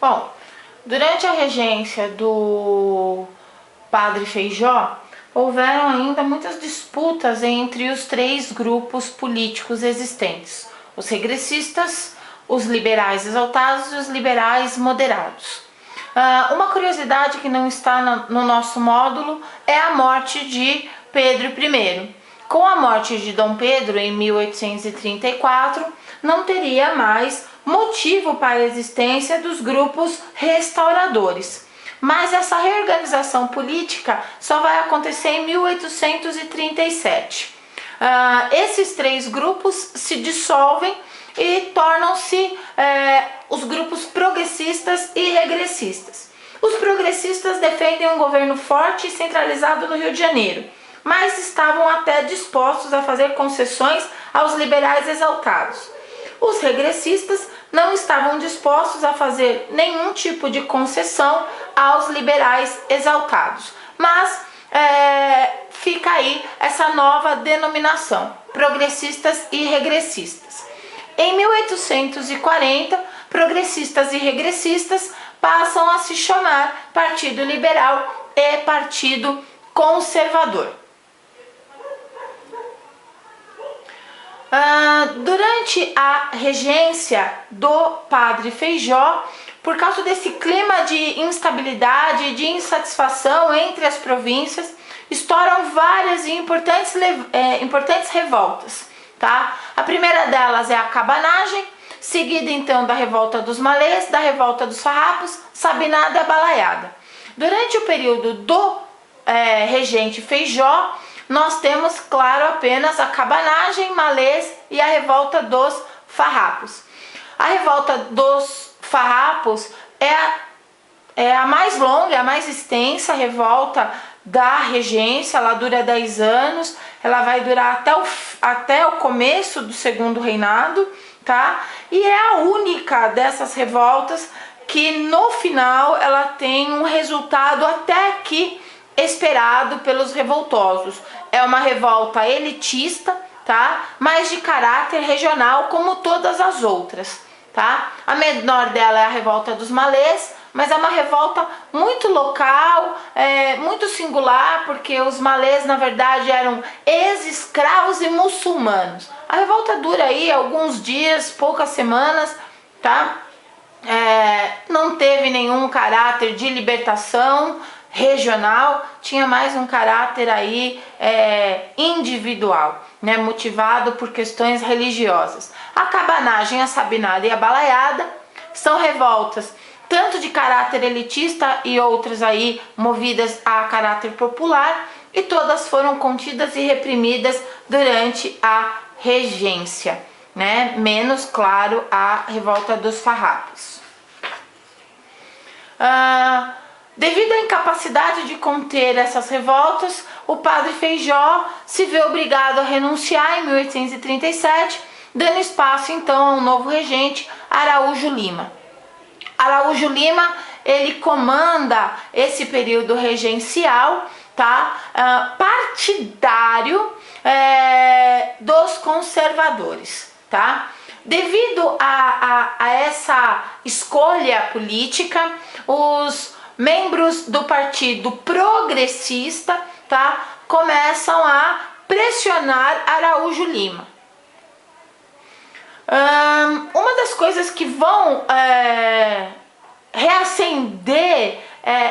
Bom, durante a regência do Padre Feijó, houveram ainda muitas disputas entre os três grupos políticos existentes: os regressistas, os liberais exaltados e os liberais moderados. Uma curiosidade que não está no nosso módulo é a morte de Pedro I. Com a morte de Dom Pedro em 1834, não teria mais motivo para a existência dos grupos restauradores. Mas essa reorganização política só vai acontecer em 1837. Esses três grupos se dissolvem e tornam-se os grupos progressistas e regressistas. Os progressistas defendem um governo forte e centralizado no Rio de Janeiro, mas estavam até dispostos a fazer concessões aos liberais exaltados. Os regressistas não estavam dispostos a fazer nenhum tipo de concessão aos liberais exaltados, mas fica aí essa nova denominação: progressistas e regressistas. Em 1840, progressistas e regressistas passam a se chamar Partido Liberal e Partido Conservador. Durante a regência do Padre Feijó, por causa desse clima de instabilidade e de insatisfação entre as províncias, estouram várias e importantes revoltas. Tá? A primeira delas é a cabanagem, seguida então da revolta dos malês, da revolta dos farrapos, sabinada e abalaiada. Durante o período do regente Feijó, nós temos, claro, apenas a cabanagem, malês e a revolta dos farrapos. A revolta dos farrapos é a mais longa, a mais extensa revolta da regência. Ela dura 10 anos, ela vai durar até o começo do segundo reinado, tá? E é a única dessas revoltas que no final ela tem um resultado até aqui esperado pelos revoltosos. É uma revolta elitista, tá? Mas de caráter regional, como todas as outras, tá? A menor dela é a revolta dos malês, mas é uma revolta muito local, muito singular, porque os malês na verdade eram ex-escravos e muçulmanos. A revolta dura aí alguns dias, poucas semanas, tá? Não teve nenhum caráter de libertação regional, tinha mais um caráter aí individual, né, motivado por questões religiosas. A cabanagem, a sabinada e a balaiada são revoltas tanto de caráter elitista e outras aí movidas a caráter popular, e todas foram contidas e reprimidas durante a regência, né? Menos, claro, a revolta dos farrapos. Devido à incapacidade de conter essas revoltas, o Padre Feijó se vê obrigado a renunciar em 1837, dando espaço então ao novo regente, Araújo Lima. Araújo Lima, ele comanda esse período regencial, tá? Partidário dos conservadores, tá? Devido a essa escolha política, os membros do Partido Progressista, tá, começam a pressionar Araújo Lima. Uma das coisas que vão reacender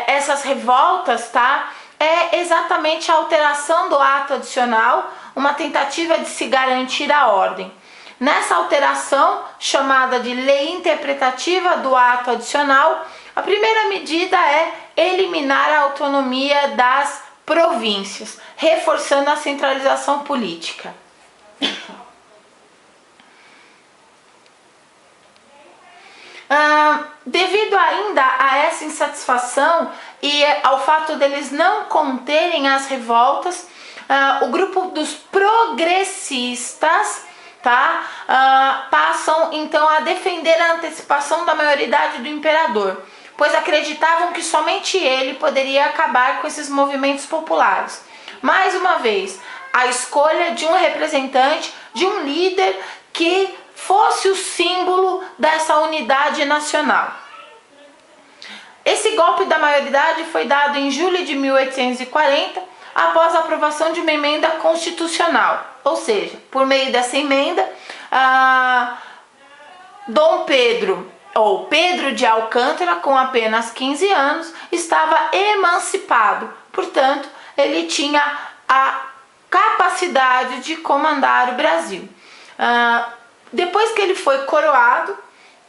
essas revoltas, tá, é exatamente a alteração do ato adicional, uma tentativa de se garantir a ordem. Nessa alteração, chamada de lei interpretativa do ato adicional, a primeira medida é eliminar a autonomia das províncias, reforçando a centralização política. Devido ainda a essa insatisfação e ao fato deles não conterem as revoltas, o grupo dos progressistas, tá, passam então a defender a antecipação da maioridade do imperador, pois acreditavam que somente ele poderia acabar com esses movimentos populares. Mais uma vez, a escolha de um representante, de um líder que fosse o símbolo dessa unidade nacional. golpe da maioridade foi dado em julho de 1840, após a aprovação de uma emenda constitucional. Ou seja, por meio dessa emenda, Dom Pedro, ou Pedro de Alcântara, com apenas 15 anos, estava emancipado. Portanto, ele tinha a capacidade de comandar o Brasil. Depois que ele foi coroado,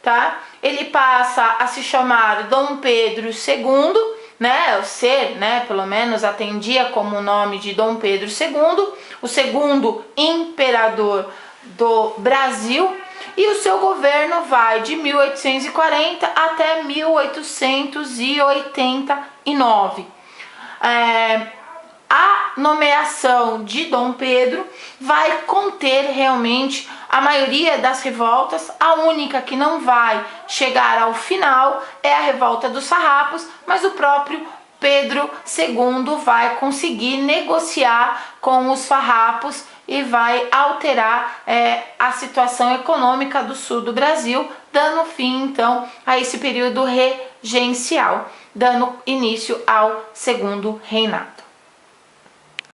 tá? Ele passa a se chamar Dom Pedro II, né? O ser, né? Pelo menos atendia como o nome de Dom Pedro II, o segundo imperador do Brasil, e o seu governo vai de 1840 até 1889. A nomeação de Dom Pedro vai conter realmente a maioria das revoltas. A única que não vai chegar ao final é a revolta dos farrapos, mas o próprio Pedro II vai conseguir negociar com os farrapos e vai alterar a situação econômica do sul do Brasil, dando fim então a esse período regencial, dando início ao segundo reinado.